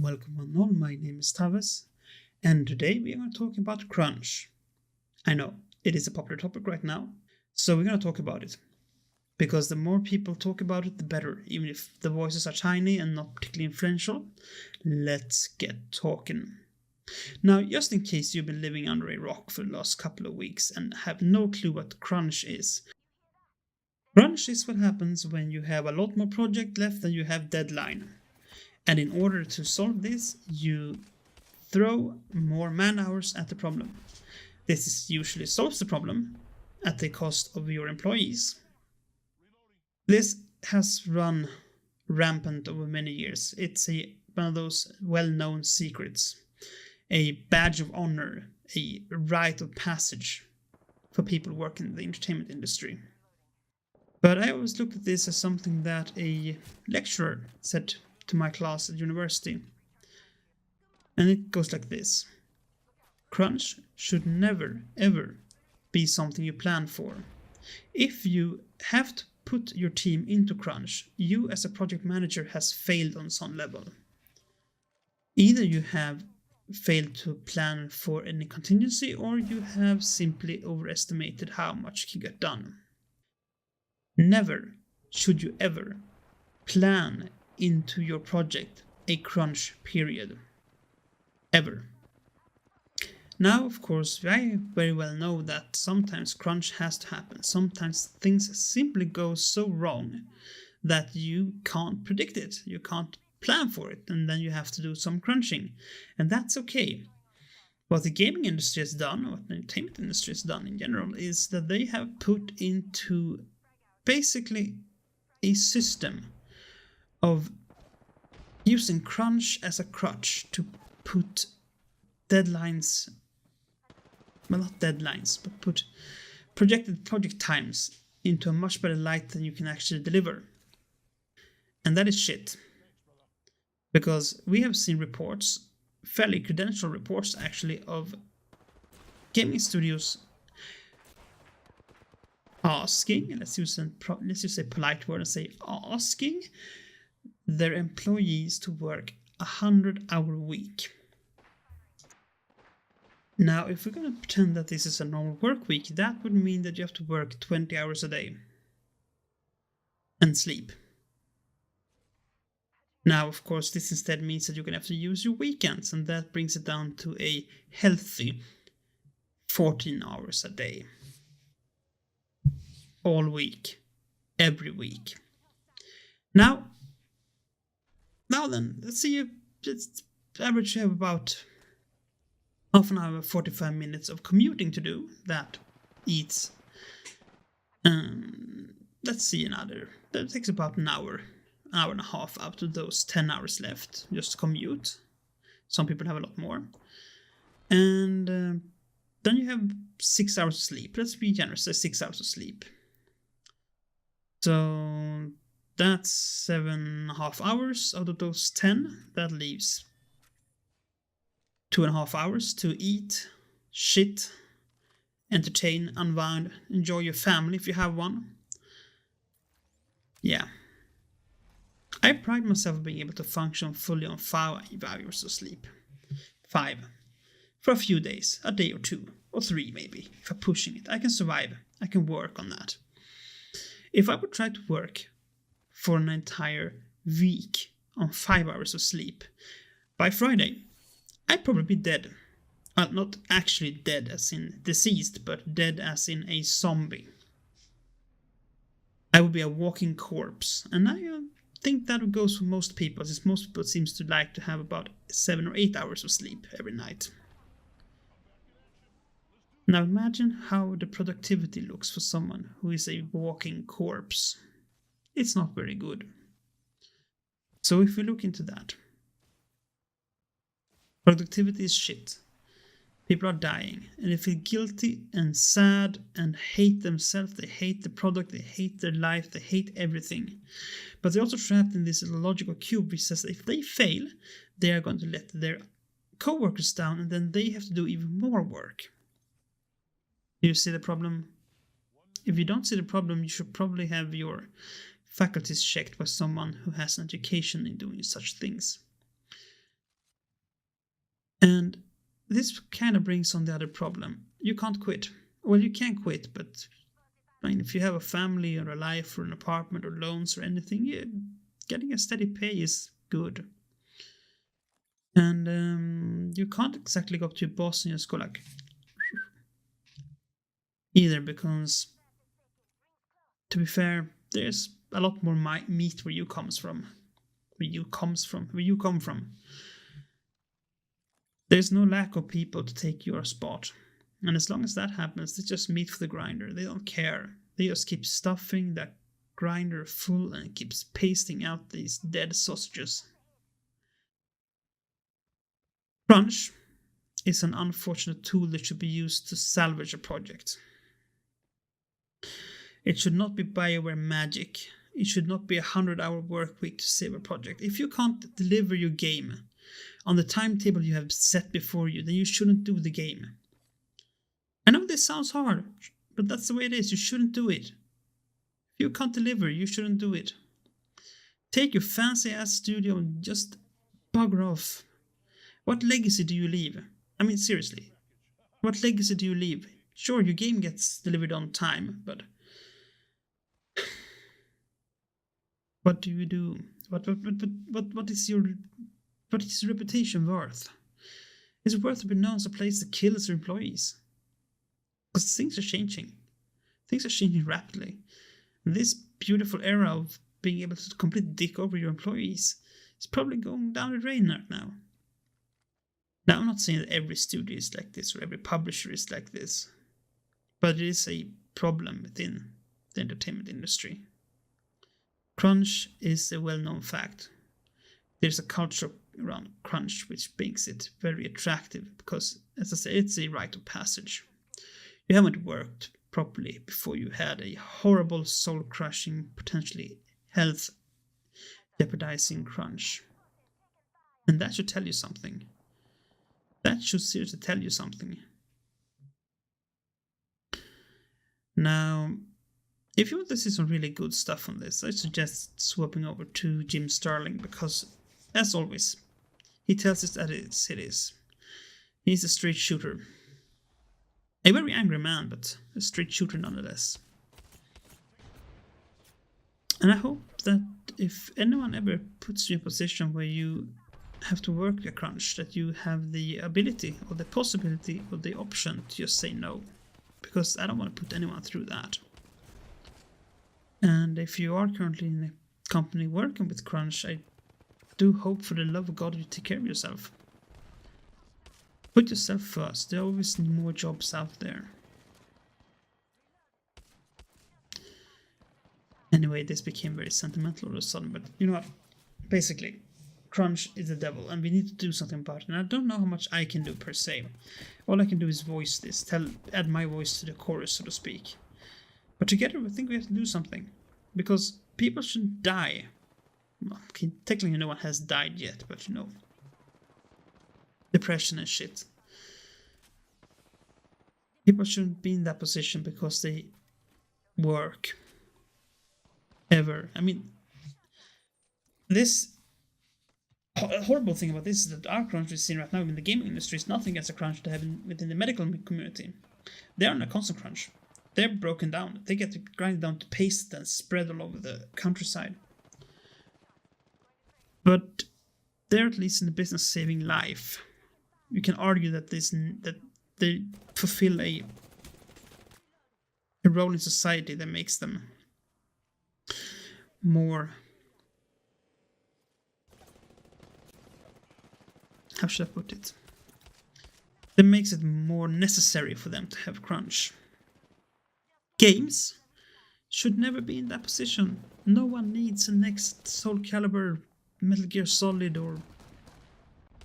Welcome on all, my name is Tawess, and today we are going to talk about crunch. I know, it is a popular topic right now, so we're going to talk about it. Because the more people talk about it, the better, even if the voices are tiny and not particularly influential. Let's get talking. Now, just in case you've been living under a rock for the last couple of weeks and have no clue what crunch is. Crunch is what happens when you have a lot more project left than you have deadline. And in order to solve this, you throw more man hours at the problem. This usually solves the problem at the cost of your employees. This has run rampant over many years. It's one of those well-known secrets, a badge of honor, a rite of passage for people working in the entertainment industry. But I always looked at this as something that a lecturer said to my class at university. And it goes like this. Crunch should never, ever be something you plan for. If you have to put your team into crunch, you as a project manager has failed on some level. Either you have failed to plan for any contingency, or you have simply overestimated how much can get done. Never should you ever plan into your project a crunch period. Ever. Now, of course, I very well know that sometimes crunch has to happen. Sometimes things simply go so wrong that you can't predict it. You can't plan for it, and then you have to do some crunching. And that's okay. What the gaming industry has done, or what the entertainment industry has done in general, is that they have put into basically a system of using crunch as a crutch to put deadlines, well, not deadlines, but put projected project times into a much better light than you can actually deliver. And that is shit. Because we have seen reports, fairly credentialed reports actually, of gaming studios asking, let's use a polite word and say asking their employees to work 100-hour week. Now, if we're going to pretend that this is a normal work week, that would mean that you have to work 20 hours a day and sleep. Now, of course, this instead means that you're going to have to use your weekends, and that brings it down to a healthy 14 hours a day. All week. Every week. Now then, let's see, it's average you have about half an hour, 45 minutes of commuting to do. That eats, let's see, that takes about an hour and a half out of those 10 hours left, just to commute. Some people have a lot more. And then you have 6 hours of sleep. Let's be generous, say 6 hours of sleep. So that's 7.5 hours out of those 10. That leaves 2.5 hours to eat, shit, entertain, unwind, enjoy your family if you have one. Yeah. I pride myself on being able to function fully on 5 hours of sleep. 5. For a few days, a day or 2, or 3 maybe. If I'm pushing it, I can survive. I can work on that. If I would try to work for an entire week on 5 hours of sleep, by Friday, I'd probably be dead. Well, not actually dead as in deceased, but dead as in a zombie. I would be a walking corpse, and I think that goes for most people, since most people seem to like to have about 7 or 8 hours of sleep every night. Now imagine how the productivity looks for someone who is a walking corpse. It's not very good. So if we look into that, productivity is shit. People are dying, and they feel guilty and sad and hate themselves. They hate the product, they hate their life, they hate everything. But they're also trapped in this logical cube which says that if they fail, they are going to let their co-workers down, and then they have to do even more work. Do you see the problem? If you don't see the problem, you should probably have your faculties checked by someone who has an education in doing such things. And this kind of brings on the other problem. You can't quit. Well, you can quit, but I mean, if you have a family or a life or an apartment or loans or anything, getting a steady pay is good. And you can't exactly go up to your boss and just go like, either, because to be fair, there's a lot more meat where you come from. There's no lack of people to take your spot. And as long as that happens, they just meat for the grinder. They don't care. They just keep stuffing that grinder full and it keeps pasting out these dead sausages. Crunch is an unfortunate tool that should be used to salvage a project. It should not be Bioware magic. It should not be a 100-hour work week to save a project. If you can't deliver your game on the timetable you have set before you, then you shouldn't do the game. I know this sounds hard, but that's the way it is. You shouldn't do it. If you can't deliver, you shouldn't do it. Take your fancy ass studio and just bugger off. What legacy do you leave? I mean, seriously. What legacy do you leave? Sure, your game gets delivered on time, but what do you do? What is your reputation worth? Is it worth to be known as a place that kills their employees? Because things are changing. Things are changing rapidly. This beautiful era of being able to completely dick over your employees is probably going down the drain right now. Now, I'm not saying that every studio is like this or every publisher is like this, but it is a problem within the entertainment industry. Crunch is a well-known fact. There's a culture around crunch which makes it very attractive because, as I say, it's a rite of passage. You haven't worked properly before you had a horrible, soul-crushing, potentially health-jeopardizing crunch. And that should tell you something. That should seriously tell you something. Now, if you want to see some really good stuff on this, I suggest swapping over to Jim Starlin because, as always, he tells us that it is. He's a straight shooter. A very angry man, but a straight shooter nonetheless. And I hope that if anyone ever puts you in a position where you have to work a crunch, that you have the ability or the possibility or the option to just say no. Because I don't want to put anyone through that. And if you are currently in a company working with crunch, I do hope for the love of God you take care of yourself. Put yourself first. There are always more jobs out there. Anyway, this became very sentimental all of a sudden, but you know what? Basically, crunch is the devil, and we need to do something about it. And I don't know how much I can do per se. All I can do is voice this, add my voice to the chorus, so to speak. But together, I think we have to do something, because people shouldn't die. Well, technically, no one has died yet, but you know, depression and shit. People shouldn't be in that position because they work. Ever. I mean, this horrible thing about this is that our crunch we're seeing right now in the gaming industry is nothing against a crunch they have within the medical community. They're on a constant crunch. They're broken down. They get grinded down to paste and spread all over the countryside. But they're at least in the business saving life. You can argue that they fulfill a role in society that makes them more, how should I put it? That makes it more necessary for them to have crunch. Games should never be in that position. No one needs a next Soul Calibur, Metal Gear Solid, or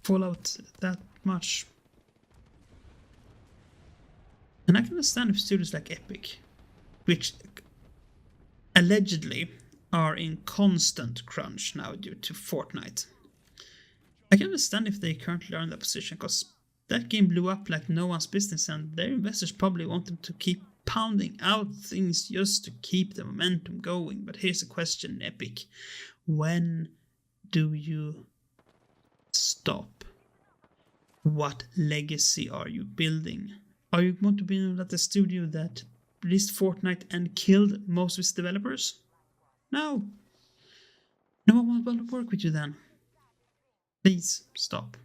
Fallout that much. And I can understand if studios like Epic, which allegedly are in constant crunch now due to Fortnite. I can understand if they currently are in that position, because that game blew up like no one's business, and their investors probably want them to keep pounding out things just to keep the momentum going. But here's a question, Epic. When do you stop? What legacy are you building? Are you going to be at the studio that released Fortnite and killed most of its developers? No. No one will work with you then. Please stop.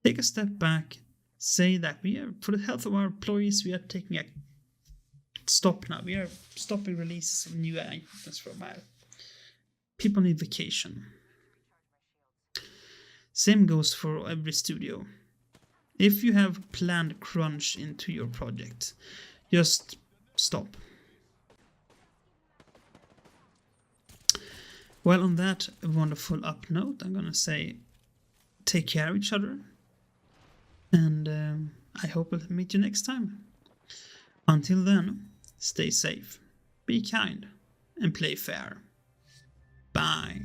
Take a step back. Say that we are, for the health of our employees, we are taking a stop now. We are stopping releases of new items from our people need vacation. Same goes for every studio. If you have planned crunch into your project, just stop. Well, on that wonderful up note, I'm gonna say take care of each other, and I hope I'll meet you next time. Until then, stay safe, be kind, and play fair. Bye.